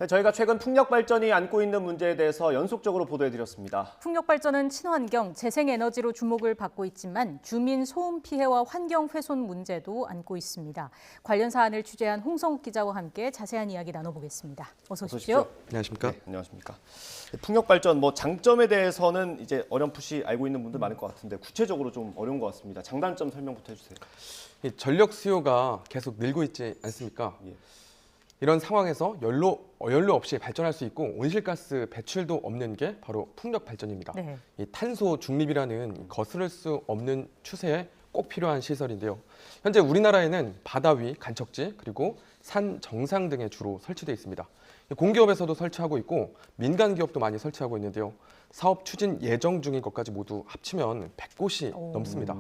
네, 저희가 최근 풍력 발전이 안고 있는 문제에 대해서 연속적으로 보도해드렸습니다. 풍력 발전은 친환경, 재생에너지로 주목을 받고 있지만 주민 소음 피해와 환경 훼손 문제도 안고 있습니다. 관련 사안을 취재한 홍성욱 기자와 함께 자세한 이야기 나눠보겠습니다. 어서 오십시오. 안녕하십니까? 네, 안녕하십니까. 풍력 발전 장점에 대해서는 이제 어렴풋이 알고 있는 분들 많을 것 같은데 구체적으로 좀 어려운 것 같습니다. 장단점 설명부터 해주세요. 이 전력 수요가 계속 늘고 있지 않습니까? 예. 이런 상황에서 연료 없이 발전할 수 있고 온실가스 배출도 없는 게 바로 풍력 발전입니다. 네. 이 탄소 중립이라는 거스를 수 없는 추세에 꼭 필요한 시설인데요. 현재 우리나라에는 바다 위 간척지 그리고 산 정상 등에 주로 설치되어 있습니다. 공기업에서도 설치하고 있고 민간 기업도 많이 설치하고 있는데요. 사업 추진 예정 중인 것까지 모두 합치면 100곳이 넘습니다.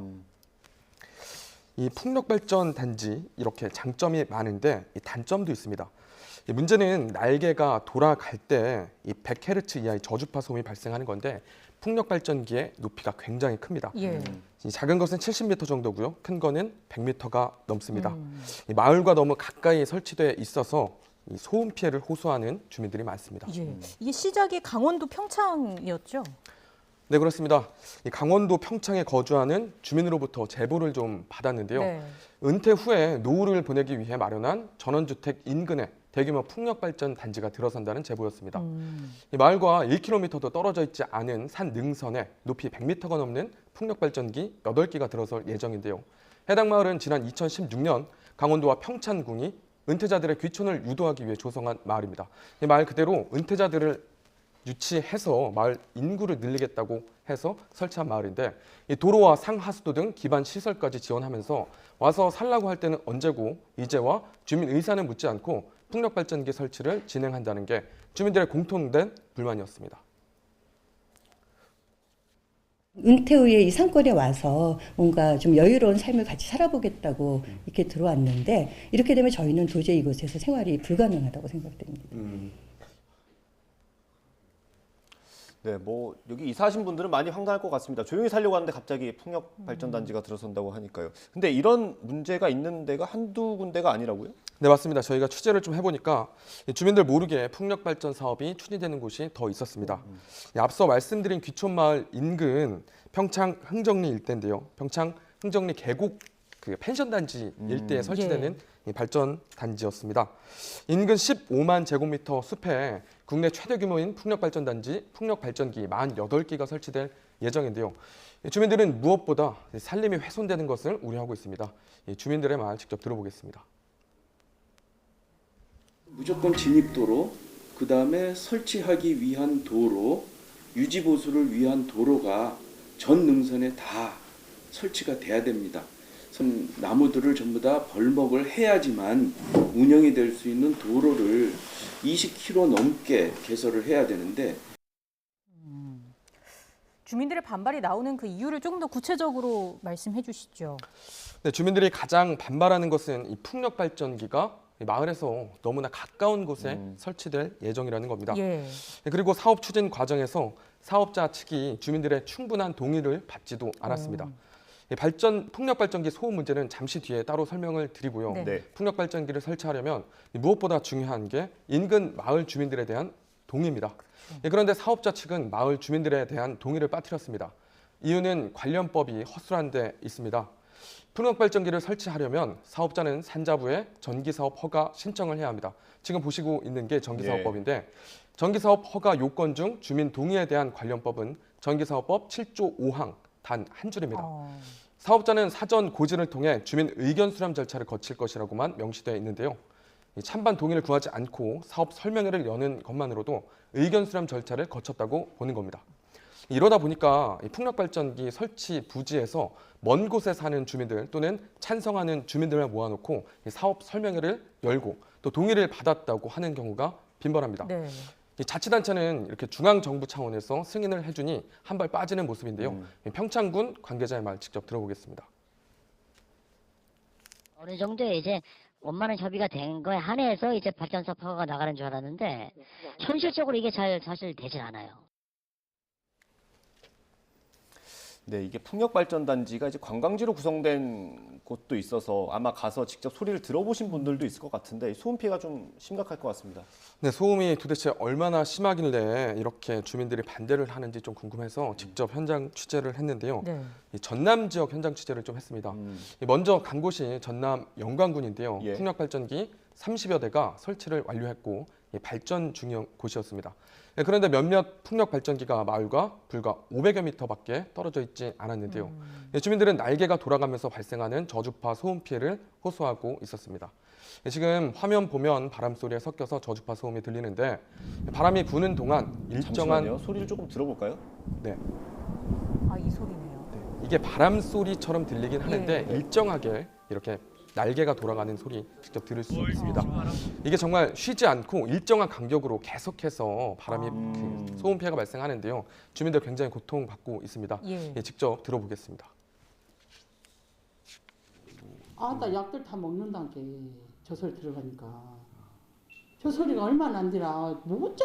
이 풍력발전 단지 이렇게 장점이 많은데 이 단점도 있습니다. 이 문제는 날개가 돌아갈 때 이 100Hz 이하의 저주파 소음이 발생하는 건데 풍력발전기의 높이가 굉장히 큽니다. 예. 이 작은 것은 70m 정도고요. 큰 거는 100m가 넘습니다. 이 마을과 너무 가까이 설치돼 있어서 이 소음 피해를 호소하는 주민들이 많습니다. 예. 이게 시작이 강원도 평창이었죠? 네, 그렇습니다. 이 강원도 평창에 거주하는 주민으로부터 제보를 좀 받았는데요. 네. 은퇴 후에 노후를 보내기 위해 마련한 전원주택 인근에 대규모 풍력발전 단지가 들어선다는 제보였습니다. 이 마을과 1km도 떨어져 있지 않은 산 능선에 높이 100m가 넘는 풍력발전기 8기가 들어설 예정인데요. 해당 마을은 지난 2016년 강원도와 평창군이 은퇴자들의 귀촌을 유도하기 위해 조성한 마을입니다. 이 마을 그대로 은퇴자들을 유치해서 마을 인구를 늘리겠다고 해서 설치한 마을인데 이 도로와 상하수도 등 기반 시설까지 지원하면서 와서 살라고 할 때는 언제고 이제와 주민 의사는 묻지 않고 풍력발전기 설치를 진행한다는 게 주민들의 공통된 불만이었습니다. 은퇴 후에 이 산골에 와서 뭔가 좀 여유로운 삶을 같이 살아보겠다고 이렇게 들어왔는데 이렇게 되면 저희는 도저히 이곳에서 생활이 불가능하다고 생각됩니다. 네, 여기 이사하신 분들은 많이 황당할 것 같습니다. 조용히 살려고 하는데 갑자기 풍력 발전 단지가 들어선다고 하니까요. 근데 이런 문제가 있는 데가 한두 군데가 아니라고요? 네, 맞습니다. 저희가 취재를 좀 해보니까 주민들 모르게 풍력발전 사업이 추진되는 곳이 더 있었습니다. 앞서 말씀드린 귀촌마을 인근 평창 흥정리 일대인데요. 평창 흥정리 계곡 그 펜션 단지 일대에 설치되는 이 발전 단지였습니다. 인근 15만 제곱미터 숲에 국내 최대 규모인 풍력발전 단지 풍력발전기 48기가 설치될 예정인데요. 주민들은 무엇보다 산림이 훼손되는 것을 우려하고 있습니다. 주민들의 말 직접 들어보겠습니다. 무조건 진입도로, 그 다음에 설치하기 위한 도로, 유지보수를 위한 도로가 전 능선에 다 설치가 돼야 됩니다. 나무들을 전부 다 벌목을 해야지만 운영이 될 수 있는 도로를 20km 넘게 개설을 해야 되는데 주민들의 반발이 나오는 그 이유를 조금 더 구체적으로 말씀해 주시죠. 네, 주민들이 가장 반발하는 것은 이 풍력발전기가 마을에서 너무나 가까운 곳에 설치될 예정이라는 겁니다. 예. 그리고 사업 추진 과정에서 사업자 측이 주민들의 충분한 동의를 받지도 않았습니다. 풍력발전기 소음 문제는 잠시 뒤에 따로 설명을 드리고요. 네. 풍력발전기를 설치하려면 무엇보다 중요한 게 인근 마을 주민들에 대한 동의입니다. 그런데 사업자 측은 마을 주민들에 대한 동의를 빠뜨렸습니다. 이유는 관련법이 허술한 데 있습니다. 풍력발전기를 설치하려면 사업자는 산자부에 전기사업 허가 신청을 해야 합니다. 지금 보시고 있는 게 전기사업법인데 전기사업 허가 요건 중 주민 동의에 대한 관련법은 전기사업법 7조 5항 단 한 줄입니다. 사업자는 사전 고지를 통해 주민 의견 수렴 절차를 거칠 것이라고만 명시되어 있는데요. 찬반 동의를 구하지 않고 사업 설명회를 여는 것만으로도 의견 수렴 절차를 거쳤다고 보는 겁니다. 이러다 보니까 풍력발전기 설치 부지에서 먼 곳에 사는 주민들 또는 찬성하는 주민들을 모아놓고 사업 설명회를 열고 또 동의를 받았다고 하는 경우가 빈번합니다. 네. 자치단체는 이렇게 중앙정부 차원에서 승인을 해주니 한 발 빠지는 모습인데요. 평창군 관계자의 말 직접 들어보겠습니다. 어느 정도의 이제 원만한 협의가 된 거에 한해서 이제 발전소 허가가 나가는 줄 알았는데 현실적으로 이게 잘 사실 되질 않아요. 네, 이게 풍력발전단지가 이제 관광지로 구성된 곳도 있어서 아마 가서 직접 소리를 들어보신 분들도 있을 것 같은데 소음 피해가 좀 심각할 것 같습니다. 네, 소음이 도대체 얼마나 심하길래 이렇게 주민들이 반대를 하는지 좀 궁금해서 직접 현장 취재를 했는데요. 네. 이 전남 지역 현장 취재를 좀 했습니다. 먼저 간 곳이 전남 영광군인데요. 예. 풍력발전기 30여 대가 설치를 완료했고 발전 중인 곳이었습니다. 네, 그런데 몇몇 풍력발전기가 마을과 불과 500여 미터밖에 떨어져 있지 않았는데요. 네, 주민들은 날개가 돌아가면서 발생하는 저주파 소음 피해를 호소하고 있었습니다. 네, 지금 화면 보면 바람 소리에 섞여서 저주파 소음이 들리는데 바람이 부는 동안 일정한 잠시만요. 소리를 조금 들어볼까요? 네, 아, 이 소리네요. 이게 바람 소리처럼 들리긴 하는데 예. 일정하게 이렇게 날개가 돌아가는 소리 직접 들을 수 있습니다. 이게 정말 쉬지 않고 일정한 간격으로 계속해서 바람이 그 소음 피해가 발생하는데요. 주민들 굉장히 고통받고 있습니다. 예. 예, 직접 들어보겠습니다. 나 약들 다 먹는다게 저 소리 들어가니까 저 소리가 얼마나 안 되나 못 자.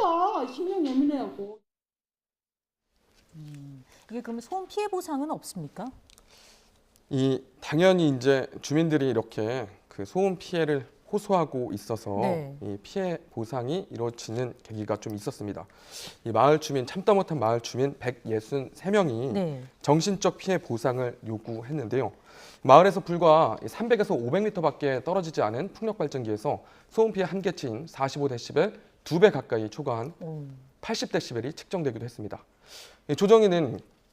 신경 예민해갖고. 이게 그러면 소음 피해 보상은 없습니까? 당연히 이제 주민들이 이렇게 그 소음 피해를 호소하고 있어서 네. 이 피해 보상이 이루어지는 계기가 좀 있었습니다. 이 마을 주민 참다 못한 마을 주민 163명이 네. 정신적 피해 보상을 요구했는데요. 마을에서 불과 300에서 500m밖에 떨어지지 않은 풍력발전기에서 소음 피해 한계치인 45데시벨 2배 가까이 초과한 80데시벨이 측정되기도 했습니다.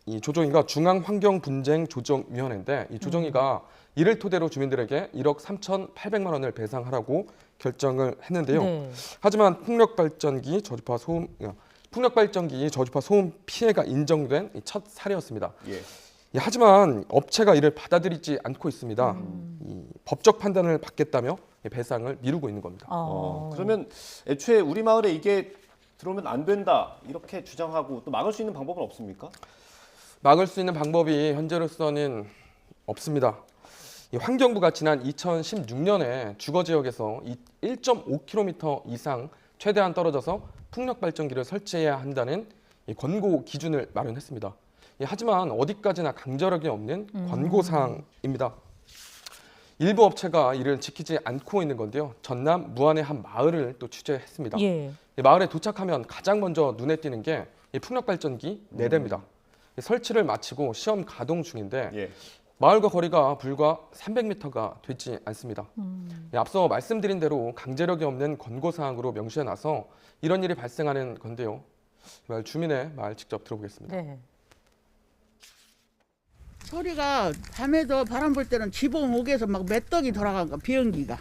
이 조정위가 중앙환경분쟁조정위원회인데 이 조정위가 이를 토대로 주민들에게 1억 3,800만 원을 배상하라고 결정을 했는데요. 네. 하지만 풍력발전기 저주파 소음 피해가 인정된 첫 사례였습니다. 예. 하지만 업체가 이를 받아들이지 않고 있습니다. 이 법적 판단을 받겠다며 배상을 미루고 있는 겁니다. 그러면 애초에 우리 마을에 이게 들어오면 안 된다 이렇게 주장하고 또 막을 수 있는 방법은 없습니까? 막을 수 있는 방법이 현재로서는 없습니다. 이 환경부가 지난 2016년에 주거 지역에서 1.5km 이상 최대한 떨어져서 풍력 발전기를 설치해야 한다는 이 권고 기준을 마련했습니다. 하지만 어디까지나 강제력이 없는 권고 사항입니다. 일부 업체가 이를 지키지 않고 있는 건데요. 전남 무안의 한 마을을 또 취재했습니다. 예. 이 마을에 도착하면 가장 먼저 눈에 띄는 게 이 풍력 발전기 4대입니다. 설치를 마치고 시험 가동 중인데 예. 마을과 거리가 불과 300m가 되지 않습니다. 앞서 말씀드린 대로 강제력이 없는 권고사항으로 명시해놔서 이런 일이 발생하는 건데요. 마을 주민의 말 직접 들어보겠습니다. 네. 소리가 밤에도 바람 불 때는 지붕 옥에서 막 메떡이 돌아간 거 비행기가.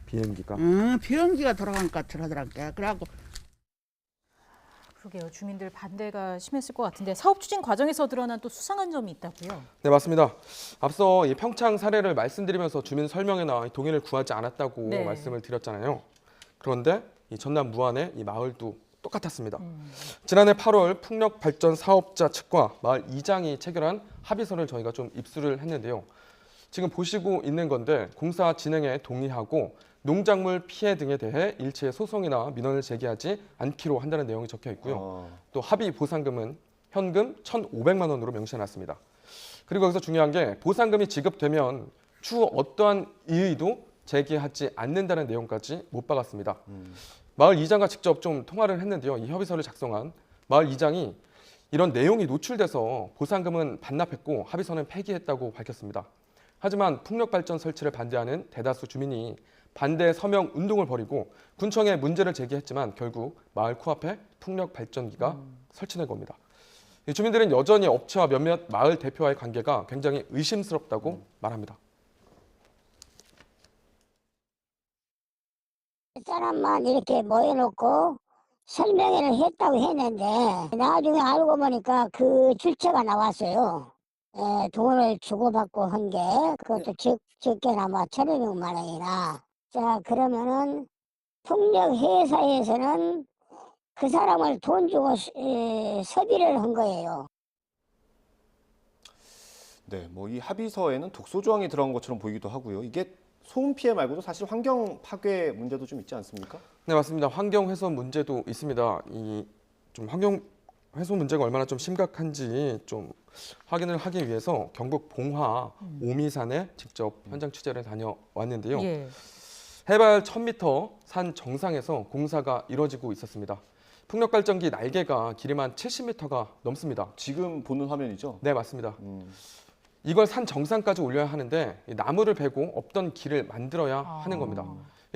비행기가. 비행기가 돌아간 것 같더라니까. 그래갖고 그러게요. 주민들 반대가 심했을 것 같은데 사업 추진 과정에서 드러난 또 수상한 점이 있다고요? 네, 맞습니다. 앞서 이 평창 사례를 말씀드리면서 주민 설명회나 동의를 구하지 않았다고 네. 말씀을 드렸잖아요. 그런데 이 전남 무안의 이 마을도 똑같았습니다. 지난해 8월 풍력 발전 사업자 측과 마을 이장이 체결한 합의서를 저희가 좀 입수를 했는데요. 지금 보시고 있는 건데 공사 진행에 동의하고 농작물 피해 등에 대해 일체의 소송이나 민원을 제기하지 않기로 한다는 내용이 적혀 있고요. 또 합의 보상금은 현금 1,500만 원으로 명시해놨습니다. 그리고 여기서 중요한 게 보상금이 지급되면 추후 어떠한 이의도 제기하지 않는다는 내용까지 못 박았습니다. 마을 이장과 직접 좀 통화를 했는데요. 이 협의서를 작성한 마을 이장이 이런 내용이 노출돼서 보상금은 반납했고 합의서는 폐기했다고 밝혔습니다. 하지만 풍력발전 설치를 반대하는 대다수 주민이 반대 서명 운동을 벌이고 군청에 문제를 제기했지만 결국 마을 코앞에 풍력발전기가 설치된 겁니다. 이 주민들은 여전히 업체와 몇몇 마을 대표와의 관계가 굉장히 의심스럽다고 말합니다. 사람만 이렇게 모여놓고 설명회를 했다고 했는데 나중에 알고 보니까 그 출처가 나왔어요. 돈을 주고받고 한 게 그것도 적게나마 1,200만 원이나. 자, 그러면은 풍력 회사에서는 그 사람을 돈 주고 섭외를 한 거예요. 네, 뭐 이 합의서에는 독소 조항이 들어간 것처럼 보이기도 하고요. 이게 소음 피해 말고도 사실 환경 파괴 문제도 좀 있지 않습니까? 네, 맞습니다. 환경 훼손 문제도 있습니다. 이 좀 환경 훼손 문제가 얼마나 좀 심각한지 좀 확인을 하기 위해서 경북 봉화 오미산에 직접 현장 취재를 다녀왔는데요. 예. 해발 1000m 산 정상에서 공사가 이뤄지고 있었습니다. 풍력발전기 날개가 길이만 70m가 넘습니다. 지금 보는 화면이죠? 네, 맞습니다. 이걸 산 정상까지 올려야 하는데 이 나무를 베고 없던 길을 만들어야 하는 겁니다.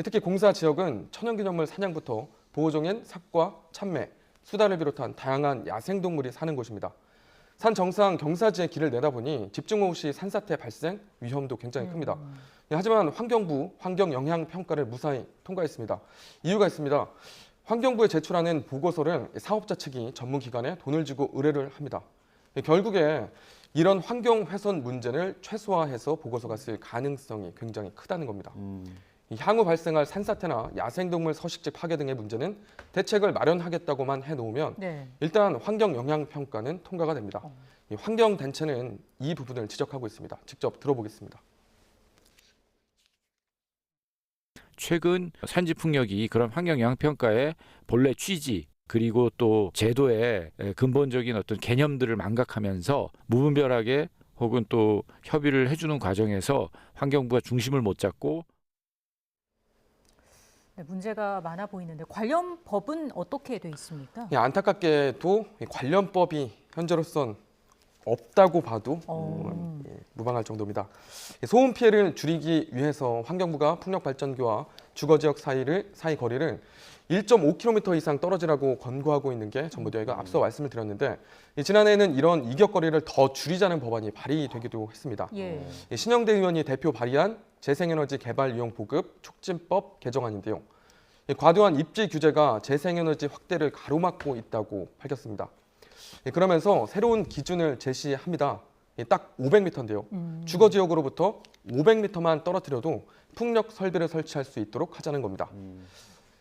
특히 공사 지역은 천연기념물 사냥부터 보호종인 삭과, 참매, 수달을 비롯한 다양한 야생동물이 사는 곳입니다. 산 정상 경사지의 길을 내다보니 집중호우 시 산사태 발생 위험도 굉장히 큽니다. 하지만 환경부 환경영향평가를 무사히 통과했습니다. 이유가 있습니다. 환경부에 제출하는 보고서를 사업자 측이 전문기관에 돈을 주고 의뢰를 합니다. 결국에 이런 환경 훼손 문제를 최소화해서 보고서가 쓸 가능성이 굉장히 크다는 겁니다. 향후 발생할 산사태나 야생동물 서식지 파괴 등의 문제는 대책을 마련하겠다고만 해놓으면 네. 일단 환경영향평가는 통과가 됩니다. 이 환경단체는 이 부분을 지적하고 있습니다. 직접 들어보겠습니다. 최근 산지풍력이 그런 환경영향평가의 본래 취지 그리고 또 제도의 근본적인 어떤 개념들을 망각하면서 무분별하게 혹은 또 협의를 해주는 과정에서 환경부가 중심을 못 잡고 네, 문제가 많아 보이는데 관련 법은 어떻게 돼 있습니까? 안타깝게도 관련법이 현재로선 없다고 봐도 무방할 정도입니다. 소음 피해를 줄이기 위해서 환경부가 풍력발전기와 주거지역 사이 거리를 1.5km 이상 떨어지라고 권고하고 있는 게 전부되어가 앞서 말씀을 드렸는데 지난해에는 이런 이격거리를 더 줄이자는 법안이 발의되기도 했습니다. 예. 신영대 의원이 대표 발의한 재생에너지 개발 이용 보급 촉진법 개정안인데요. 과도한 입지 규제가 재생에너지 확대를 가로막고 있다고 밝혔습니다. 그러면서 새로운 기준을 제시합니다. 딱 500m인데요. 주거지역으로부터 500m만 떨어뜨려도 풍력 설비를 설치할 수 있도록 하자는 겁니다.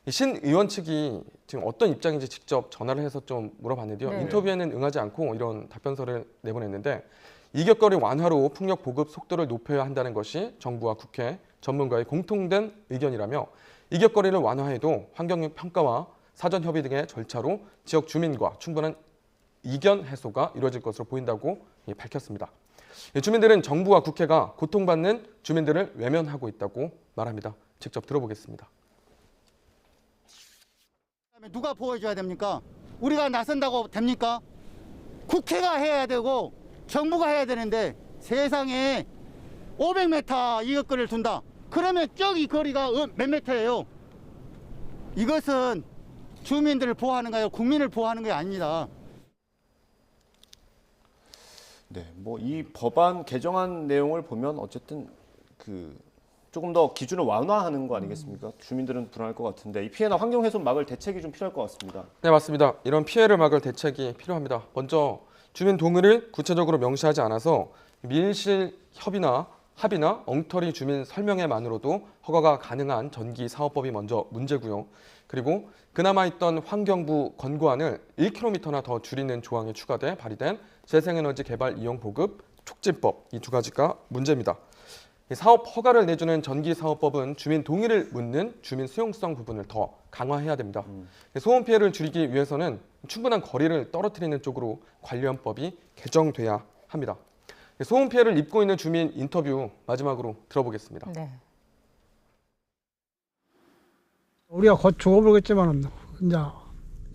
신 의원 측이 지금 어떤 입장인지 직접 전화를 해서 좀 물어봤는데요. 네. 인터뷰에는 응하지 않고 이런 답변서를 내보냈는데 이격거리 완화로 풍력 보급 속도를 높여야 한다는 것이 정부와 국회, 전문가의 공통된 의견이라며 이격거리를 완화해도 환경 평가와 사전 협의 등의 절차로 지역 주민과 충분한 이견 해소가 이루어질 것으로 보인다고 밝혔습니다. 주민들은 정부와 국회가 고통받는 주민들을 외면하고 있다고 말합니다. 직접 들어보겠습니다. 누가 보호해줘야 됩니까? 우리가 나선다고 됩니까? 국회가 해야 되고 정부가 해야 되는데 세상에 500m 이격거리를 둔다. 그러면 저기 거리가 몇 미터예요? 이것은 주민들을 보호하는 거예요. 국민을 보호하는 게 아닙니다. 네, 뭐 이 법안 개정안 내용을 보면 어쨌든 조금 더 기준을 완화하는 거 아니겠습니까? 주민들은 불안할 것 같은데 이 피해나 환경 훼손 막을 대책이 좀 필요할 것 같습니다. 네, 맞습니다. 이런 피해를 막을 대책이 필요합니다. 먼저 주민 동의를 구체적으로 명시하지 않아서 밀실 합의나 엉터리 주민 설명회만으로도 허가가 가능한 전기 사업법이 먼저 문제고요. 그리고 그나마 있던 환경부 권고안을 1km나 더 줄이는 조항이 추가돼 발의된 재생에너지 개발 이용 보급 촉진법 이 두 가지가 문제입니다. 사업 허가를 내주는 전기사업법은 주민 동의를 묻는 주민 수용성 부분을 더 강화해야 됩니다. 소음 피해를 줄이기 위해서는 충분한 거리를 떨어뜨리는 쪽으로 관련법이 개정돼야 합니다. 소음 피해를 입고 있는 주민 인터뷰 마지막으로 들어보겠습니다. 네. 우리가 곧 죽어버리겠지만 이제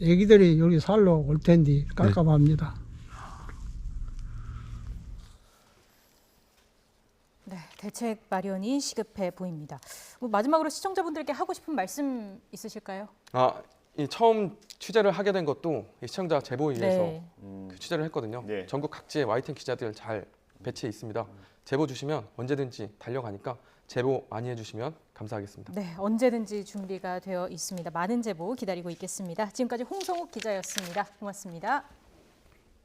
애기들이 여기 살러 올 텐데 깜깜합니다. 네, 대책 마련이 시급해 보입니다. 마지막으로 시청자분들께 하고 싶은 말씀 있으실까요? 이 처음 취재를 하게 된 것도 시청자 제보에 의해서 네. 취재를 했거든요. 네. 전국 각지에 YTN 기자들 잘 배치해 있습니다. 제보 주시면 언제든지 달려가니까 제보 많이 해주시면 감사하겠습니다. 네, 언제든지 준비가 되어 있습니다. 많은 제보 기다리고 있겠습니다. 지금까지 홍성욱 기자였습니다. 고맙습니다.